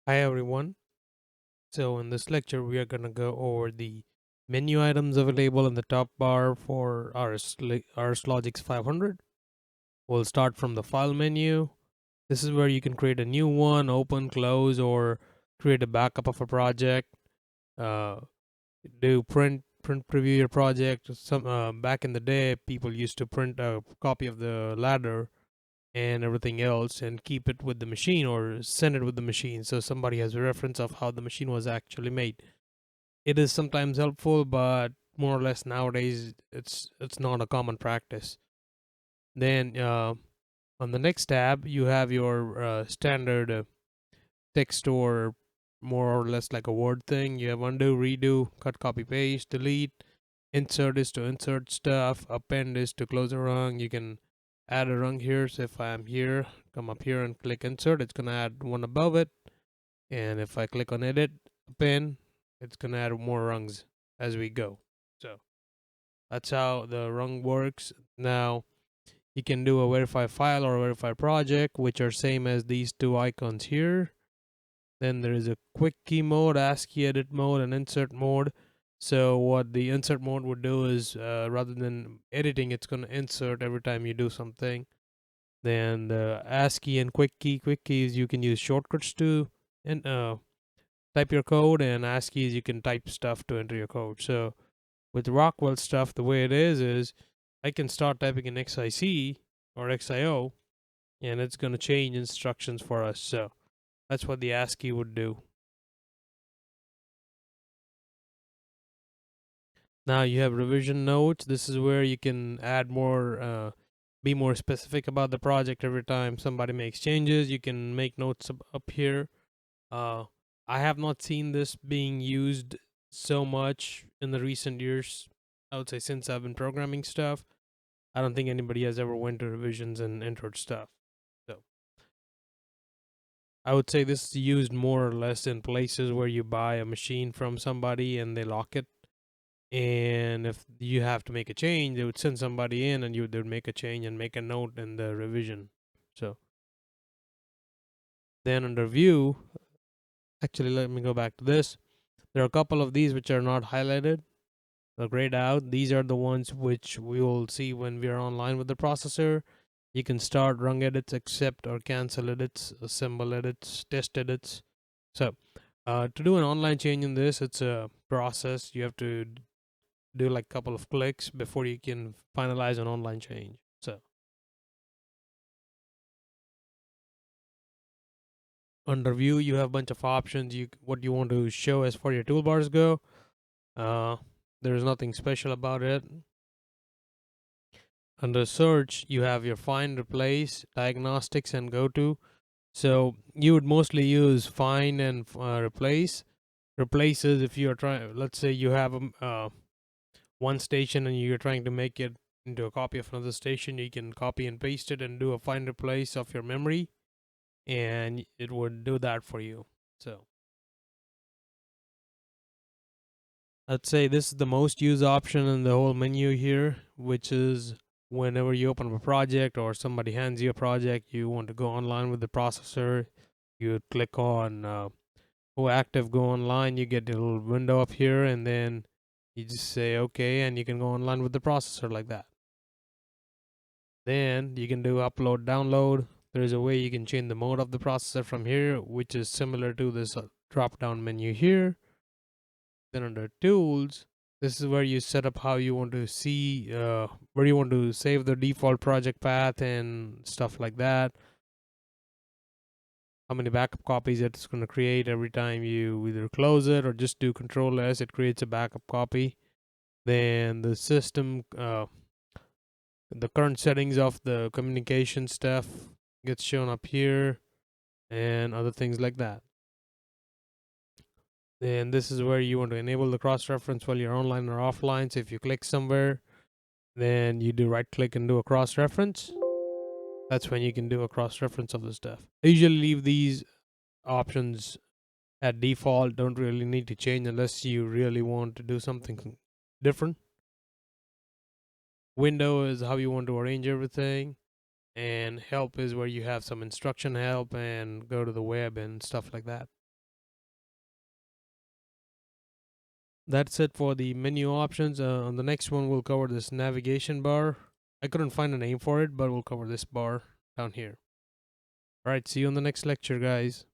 Hi everyone. So in this lecture we are going to go over the menu items available in the top bar for RS Logix 500. We'll start from the file menu. This is where you can create a new one, open, close, or create a backup of a project. Uh, do print preview your project. Some back in the day people used to print a copy of the ladder and everything else and keep it with the machine or send it with the machine so somebody has a reference of how the machine was actually made. It is sometimes helpful, but more or less nowadays it's not a common practice. Then on the next tab you have your standard text, or more or less like a word thing. You have undo, redo, cut, copy, paste, delete. Insert is to insert stuff. Append is to close a rung. You can add a rung here. So if I'm here, come up here and click insert, it's gonna add one above it. And if I click on edit, append, it's gonna add more rungs as we go. So that's how the rung works. Now you can do a verify file or a verify project, which are same as these two icons here. Then there is a quick key mode, ASCII edit mode, and insert mode. So what the insert mode would do is, rather than editing, it's going to insert every time you do something. Then the ASCII and quick keys, you can use shortcuts to and type your code, and ASCII is you can type stuff to enter your code. So with Rockwell stuff, the way it is I can start typing in XIC or XIO, and it's going to change instructions for us. So that's what the ASCII would do. Now you have revision notes. This is where you can add more, be more specific about the project. Every time somebody makes changes, you can make notes up here. Uh, I have not seen this being used so much in the recent years. I would say since I've been programming stuff, I don't think anybody has ever went to revisions and entered stuff. So I would say this is used more or less in places where you buy a machine from somebody and they lock it, and if you have to make a change, they would send somebody in and they would make a change and make a note in the revision. So then under view, actually let me go back to this. There are a couple of these which are not highlighted, they're grayed out. These are the ones which we will see when we are online with the processor. You can start rung edits, accept or cancel edits, assemble edits, test edits. So to do an online change in this, it's a process. You have to do like a couple of clicks before you can finalize an online change. So under view, you have a bunch of options. You what you want to show as far your toolbars go. Uh, there's nothing special about it. Under search, you have your find, replace, diagnostics, and go to. So you would mostly use find and replace. Replaces if you are trying. Let's say you have one station and you're trying to make it into a copy of another station. You can copy and paste it and do a find replace of your memory, and it would do that for you. So I'd say this is the most used option in the whole menu here, which is whenever you open up a project or somebody hands you a project, you want to go online with the processor, you click on go active, go online, you get a little window up here, and then you just say okay, and you can go online with the processor like that. Then you can do upload, download. There is a way you can change the mode of the processor from here, which is similar to this drop down menu here. Then under tools, this is where you set up how you want to see, where you want to save the default project path and stuff like that. How many backup copies it's going to create every time you either close it or just do Control S, it creates a backup copy. Then the system, the current settings of the communication stuff gets shown up here, and other things like that. Then this is where you want to enable the cross reference while you're online or offline. So if you click somewhere, then you do right click and do a cross reference. That's when you can do a cross reference of the stuff. I usually leave these options at default, don't really need to change unless you really want to do something different. Window is how you want to arrange everything, and help is where you have some instruction help and go to the web and stuff like that. That's it for the menu options. On the next one, we'll cover this navigation bar. I couldn't find a name for it, but we'll cover this bar down here. All right, see you on the next lecture, guys.